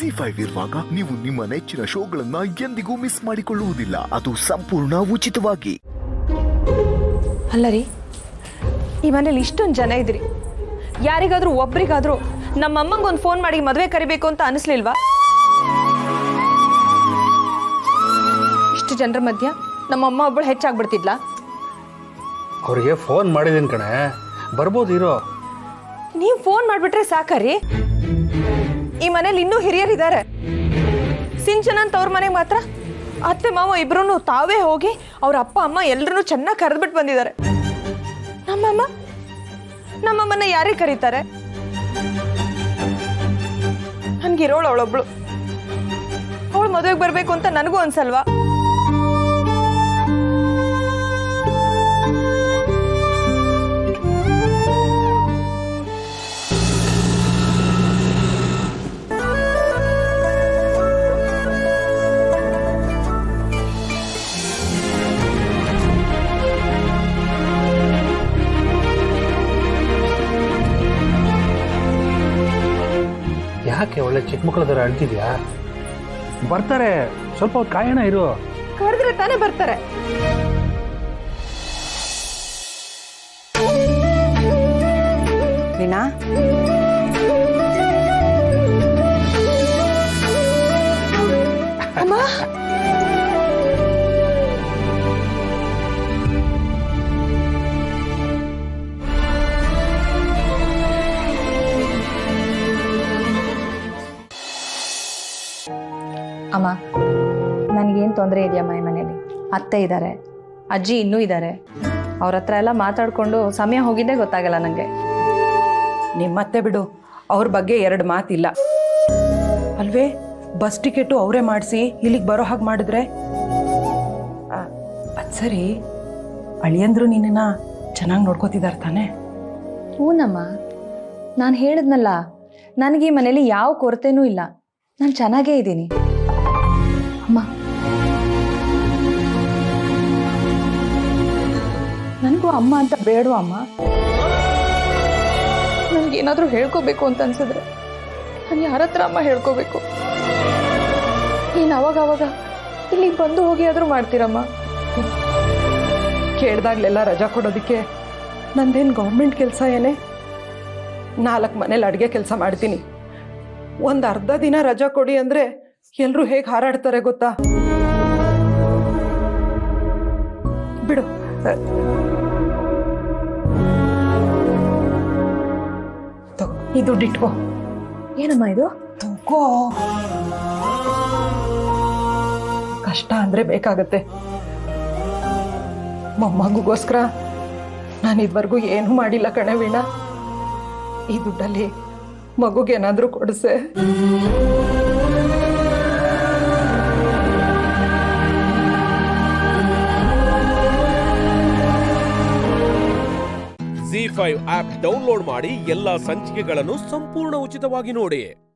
ZEE5 ಇರುವಾಗ ನೀವು ನಿಮ್ಮ ನೆಚ್ಚಿನ ಶೋಗಳನ್ನ ಎಂದಿಗೂ ಮಿಸ್ ಮಾಡಿಕೊಳ್ಳುವುದಿಲ್ಲ. ಅದು ಸಂಪೂರ್ಣ ಉಚಿತವಾಗಿ. ಅಲ್ಲ ರೀ, ಈ ಮನೇಲಿ ಇಷ್ಟೊಂದು ಜನ ಇದ್ರಿ, ಯಾರಿಗಾದ್ರೂ ಒಬ್ರಿಗಾದ್ರೂ ನಮ್ಮಮ್ಮಂಗೊಂದು ಫೋನ್ ಮಾಡಿ ಮದುವೆ ಕರಿಬೇಕು ಅಂತ ಅನಿಸ್ಲಿಲ್ವಾ? ಇಷ್ಟು ಜನರ ಮಧ್ಯ ನಮ್ಮಮ್ಮ ಒಬ್ಬಳು ಹೆಚ್ಚಾಗ್ಬಿಡ್ತಿದ್ಲಾ? ಅವ್ರಿಗೆ ಫೋನ್ ಮಾಡಿದ್ದೀನಿ ಕಣೆ, ಬರ್ಬೋದು ಇರೋ. ನೀವು ಫೋನ್ ಮಾಡಿಬಿಟ್ರೆ ಸಾಕರಿ. ಈ ಮನೇಲಿ ಇನ್ನೂ ಹಿರಿಯರಿದ್ದಾರೆ. ಸಿಂಚನ ಅಂತ ಅವ್ರ ಮನೆಗೆ ಮಾತ್ರ ಅತ್ತೆ ಮಾವ ಇಬ್ರು ತಾವೇ ಹೋಗಿ ಅವ್ರ ಅಪ್ಪ ಅಮ್ಮ ಎಲ್ಲರೂ ಚೆನ್ನಾಗಿ ಕರೆದ್ಬಿಟ್ಟು ಬಂದಿದ್ದಾರೆ. ನಮ್ಮಮ್ಮನ ಯಾರೇ ಕರೀತಾರೆ? ನನ್ಗಿರೋಳು ಅವಳೊಬ್ಳು. ಅವಳು ಮದುವೆಗೆ ಬರಬೇಕು ಅಂತ ನನಗೂ ಅನ್ಸಲ್ವಾ? ಯಾಕೆ ಒಳ್ಳೆ ಚಿಕ್ಕ ಮಕ್ಕಳ ಥರ ಅಳ್ತಿದ್ಯಾ? ಬರ್ತಾರೆ, ಸ್ವಲ್ಪ ಹೊತ್ತು ಕಾಯೋಣ ಇರು. ಕರೆದ್ರೆ ತಾನೇ ಬರ್ತಾರೆ. ವೀಣಾ, ಅಮ್ಮ, ಅಮ್ಮ, ನನಗೇನು ತೊಂದರೆ ಇದೆಯಮ್ಮ? ಈ ಮನೇಲಿ ಅತ್ತೆ ಇದ್ದಾರೆ, ಅಜ್ಜಿ ಇನ್ನೂ ಇದ್ದಾರೆ. ಅವ್ರ ಹತ್ರ ಎಲ್ಲ ಮಾತಾಡಿಕೊಂಡು ಸಮಯ ಹೋಗಿದ್ದೇ ಗೊತ್ತಾಗಲ್ಲ ನನಗೆ. ನಿಮ್ಮತ್ತೆ ಬಿಡು, ಅವ್ರ ಬಗ್ಗೆ ಎರಡು ಮಾತಿಲ್ಲ ಅಲ್ವೇ? ಬಸ್ ಟಿಕೆಟು ಅವರೇ ಮಾಡಿಸಿ ಇಲ್ಲಿಗೆ ಬರೋ ಹಾಗೆ ಮಾಡಿದ್ರೆ ಅದು ಸರಿ. ಅಳಿಯಂದ್ರು ನಿನ್ನ ಚೆನ್ನಾಗಿ ನೋಡ್ಕೋತಿದ್ದಾರೆ ತಾನೆ? ಹೂನಮ್ಮ, ನಾನು ಹೇಳಿದ್ನಲ್ಲ, ನನಗೆ ಈ ಮನೇಲಿ ಯಾವ ಕೊರತೆನೂ ಇಲ್ಲ. ನಾನು ಚೆನ್ನಾಗೇ ಇದ್ದೀನಿ ಅಮ್ಮ. ನನಗೂ ಅಮ್ಮ ಅಂತ ಬೇಡವಾ ಅಮ್ಮ? ನನಗೇನಾದರೂ ಹೇಳ್ಕೋಬೇಕು ಅಂತ ಅನ್ಸಿದ್ರೆ ನಾನು ಯಾರ ಹತ್ರ ಅಮ್ಮ ಹೇಳ್ಕೋಬೇಕು? ನೀನು ಅವಾಗ ಇಲ್ಲಿಗೆ ಬಂದು ಹೋಗಿ ಆದರೂ ಮಾಡ್ತೀರಮ್ಮ. ಕೇಳ್ದಾಗ್ಲೆಲ್ಲ ರಜಾ ಕೊಡೋದಕ್ಕೆ ನಂದೇನು ಗೌರ್ಮೆಂಟ್ ಕೆಲಸ ಏನೇ? 4 ಮನೇಲಿ ಅಡುಗೆ ಕೆಲಸ ಮಾಡ್ತೀನಿ. ಒಂದು ಅರ್ಧ ದಿನ ರಜಾ ಕೊಡಿ ಅಂದರೆ ಎಲ್ಲರೂ ಹೇಗೆ ಹಾರಾಡ್ತಾರೆ ಗೊತ್ತಾ? ಬಿಡು. ಈ ದುಡ್ಡು ಇಟ್ಕೋ. ಏನಮ್ಮ ಇದು? ತಗೋ. ಕಷ್ಟ ಅಂದ್ರೆ ಬೇಕಾಗತ್ತೆ. ಮೊಮ್ಮಗುಗೋಸ್ಕರ ನಾನು ಇದುವರೆಗೂ ಏನೂ ಮಾಡಿಲ್ಲ ಕಣೆ ವೀಣಾ. ಈ ದುಡ್ಡಲ್ಲಿ ಮಗುಗೇನಾದ್ರೂ ಕೊಡಿಸೆ. ZEE5 ಆಪ್ ಡೌನ್ಲೋಡ್ ಮಾಡಿ ಎಲ್ಲಾ ಸಂಚಿಕೆಗಳನ್ನು ಸಂಪೂರ್ಣ ಉಚಿತವಾಗಿ ನೋಡಿ.